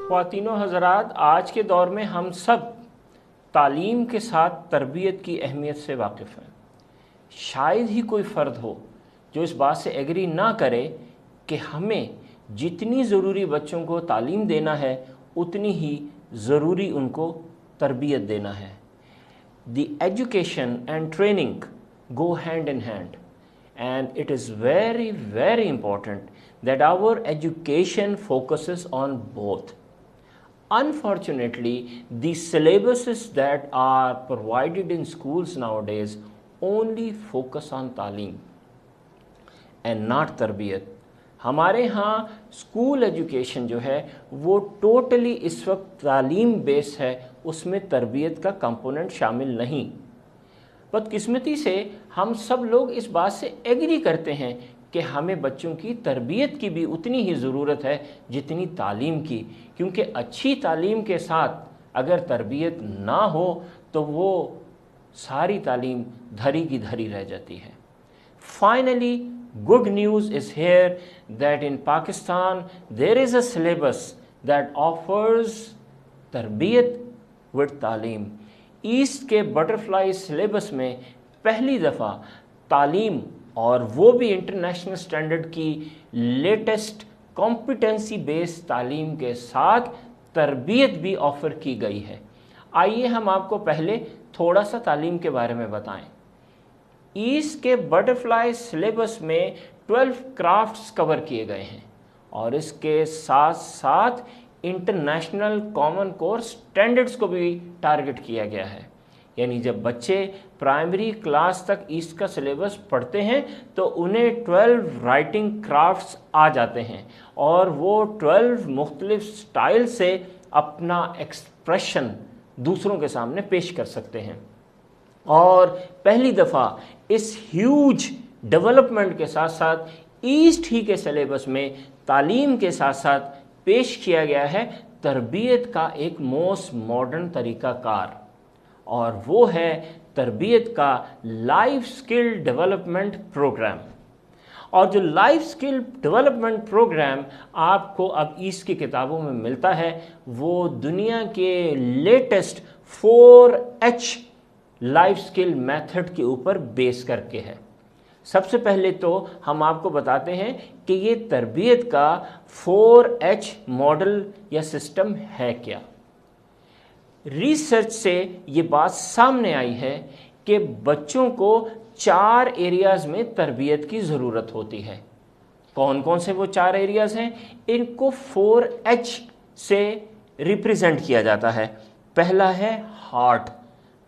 خواتین و حضرات، آج کے دور میں ہم سب تعلیم کے ساتھ تربیت کی اہمیت سے واقف ہیں۔ شاید ہی کوئی فرد ہو جو اس بات سے ایگری نہ کرے کہ ہمیں جتنی ضروری بچوں کو تعلیم دینا ہے اتنی ہی ضروری ان کو تربیت دینا ہے۔ The education and training go hand in hand, and it is very, very important that our education focuses on both. Unfortunately, the syllabuses that are provided in schools nowadays only focus on تعلیم and not تربیت۔ ہمارے ہاں school education جو ہے وہ totally اس وقت تعلیم بیس ہے، اس میں تربیت کا کمپوننٹ شامل نہیں۔ بدقسمتی سے ہم سب لوگ اس بات سے ایگری کرتے ہیں کہ ہمیں بچوں کی تربیت کی بھی اتنی ہی ضرورت ہے جتنی تعلیم کی، کیونکہ اچھی تعلیم کے ساتھ اگر تربیت نہ ہو تو وہ ساری تعلیم دھری کی دھری رہ جاتی ہے۔ Finally, good news is here that in Pakistan there is a syllabus that offers tarbiyat with تعلیم۔ ایسٹ کے بٹرفلائی سلیبس میں پہلی دفعہ تعلیم، اور وہ بھی انٹرنیشنل سٹینڈرڈ کی لیٹسٹ کمپیٹنسی بیس تعلیم کے ساتھ تربیت بھی آفر کی گئی ہے۔ آئیے ہم آپ کو پہلے تھوڑا سا تعلیم کے بارے میں بتائیں۔ ایسٹ کے بٹرفلائی سلیبس میں 12 کرافٹس کور کیے گئے ہیں، اور اس کے ساتھ ساتھ انٹرنیشنل کامن کور سٹینڈرڈز کو بھی ٹارگٹ کیا گیا ہے۔ یعنی جب بچے پرائمری کلاس تک ایسٹ کا سلیبس پڑھتے ہیں تو انہیں 12 رائٹنگ کرافٹس آ جاتے ہیں، اور وہ 12 مختلف سٹائل سے اپنا ایکسپریشن دوسروں کے سامنے پیش کر سکتے ہیں۔ اور پہلی دفعہ اس ہیوج ڈیولپمنٹ کے ساتھ ساتھ ایسٹ ہی کے سلیبس میں تعلیم کے ساتھ ساتھ پیش کیا گیا ہے تربیت کا ایک موسٹ ماڈرن طریقہ کار، اور وہ ہے تربیت کا لائف سکل ڈیولپمنٹ پروگرام۔ اور جو لائف سکل ڈیولپمنٹ پروگرام آپ کو اب ایسٹ کی کتابوں میں ملتا ہے وہ دنیا کے لیٹسٹ 4H لائف سکل میتھڈ کے اوپر بیس کر کے ہے۔ سب سے پہلے تو ہم آپ کو بتاتے ہیں کہ یہ تربیت کا 4H ماڈل یا سسٹم ہے کیا۔ ریسرچ سے یہ بات سامنے آئی ہے کہ بچوں کو 4 ایریاز میں تربیت کی ضرورت ہوتی ہے۔ کون کون سے وہ 4 ایریاز ہیں؟ ان کو 4H سے ریپریزنٹ کیا جاتا ہے۔ پہلا ہے ہارٹ۔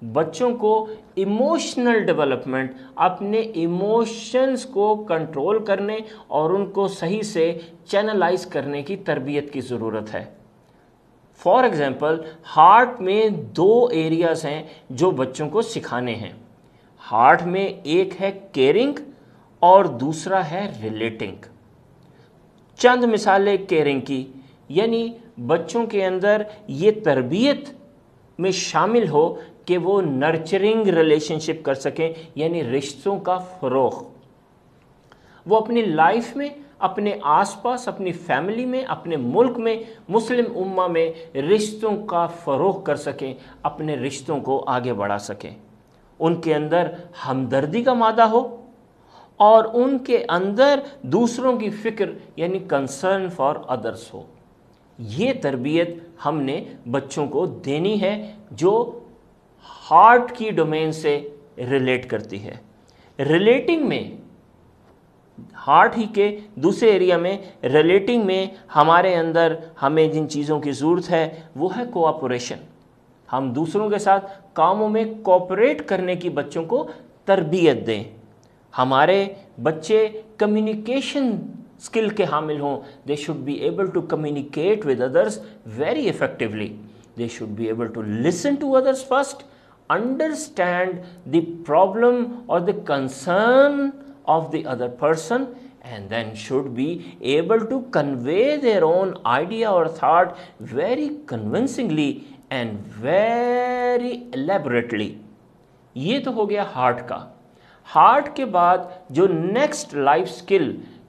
بچوں کو ایموشنل ڈیولپمنٹ، اپنے ایموشنز کو کنٹرول کرنے اور ان کو صحیح سے چینلائز کرنے کی تربیت کی ضرورت ہے۔ فار ایگزامپل، ہارٹ میں 2 ایریاز ہیں جو بچوں کو سکھانے ہیں۔ ہارٹ میں ایک ہے کیئرنگ اور دوسرا ہے ریلیٹنگ۔ چند مثالیں کیئرنگ کی، یعنی بچوں کے اندر یہ تربیت میں شامل ہو کہ وہ نرچرنگ ریلیشن شپ کر سکیں، یعنی رشتوں کا فروغ۔ وہ اپنی لائف میں، اپنے آس پاس، اپنی فیملی میں، اپنے ملک میں، مسلم امہ میں رشتوں کا فروغ کر سکیں، اپنے رشتوں کو آگے بڑھا سکیں۔ ان کے اندر ہمدردی کا مادہ ہو اور ان کے اندر دوسروں کی فکر یعنی کنسرن فار ادرس ہو۔ یہ تربیت ہم نے بچوں کو دینی ہے جو ہارٹ کی ڈومین سے ریلیٹ کرتی ہے۔ ریلیٹنگ میں، ہارٹ ہی کے دوسرے ایریا میں، ریلیٹنگ میں ہمارے اندر ہمیں جن چیزوں کی ضرورت ہے وہ ہے کوآپریشن۔ ہم دوسروں کے ساتھ کاموں میں کوآپریٹ کرنے کی بچوں کو تربیت دیں۔ ہمارے بچے کمیونیکیشن اسکل کے حامل ہوں۔ They should be able to communicate with others very effectively. They should be able to listen to others first, understand the problem or the concern of the other person, and then should be able to convey their own idea or thought very convincingly and very elaborately. یہ تو ہو گیا heart کا۔ Heart کے بعد جو next life سکل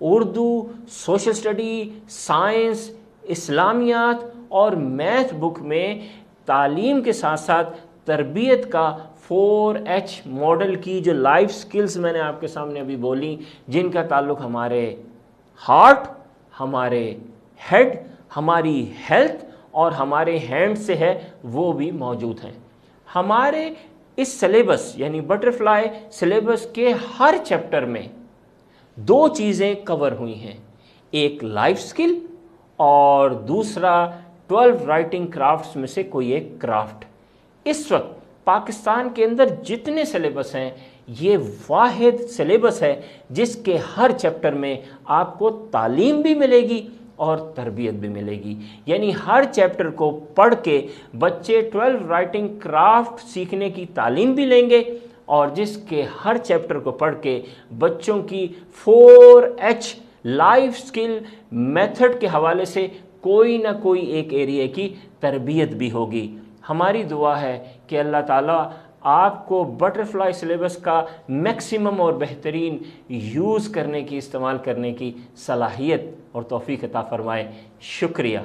Urdu, social study, science, اسلامیات اور math بک میں تعلیم کے ساتھ ساتھ تربیت کا 4H ماڈل کی جو لائف سکلز میں نے آپ کے سامنے ابھی بولی، جن کا تعلق ہمارے ہارٹ، ہمارے ہیڈ، ہماری ہیلتھ اور ہمارے ہینڈ سے ہے، وہ بھی موجود ہیں۔ ہمارے اس سلیبس یعنی بٹرفلائی سلیبس کے ہر چیپٹر میں 2 چیزیں کور ہوئی ہیں، ایک لائف سکل اور دوسرا 12 رائٹنگ کرافٹس میں سے کوئی ایک کرافٹ۔ اس وقت پاکستان کے اندر جتنے سلیبس ہیں، یہ واحد سلیبس ہے جس کے ہر چیپٹر میں آپ کو تعلیم بھی ملے گی اور تربیت بھی ملے گی، یعنی ہر چیپٹر کو پڑھ کے بچے 12 رائٹنگ کرافٹ سیکھنے کی تعلیم بھی لیں گے، اور جس کے ہر چیپٹر کو پڑھ کے بچوں کی 4H لائف سکل میتھڈ کے حوالے سے کوئی نہ کوئی ایک ایریا کی تربیت بھی ہوگی۔ ہماری دعا ہے کہ اللہ تعالیٰ آپ کو بٹرفلائی سلیبس کا میکسیمم اور بہترین یوز کرنے کی، استعمال کرنے کی صلاحیت اور توفیق عطا فرمائے۔ شکریہ۔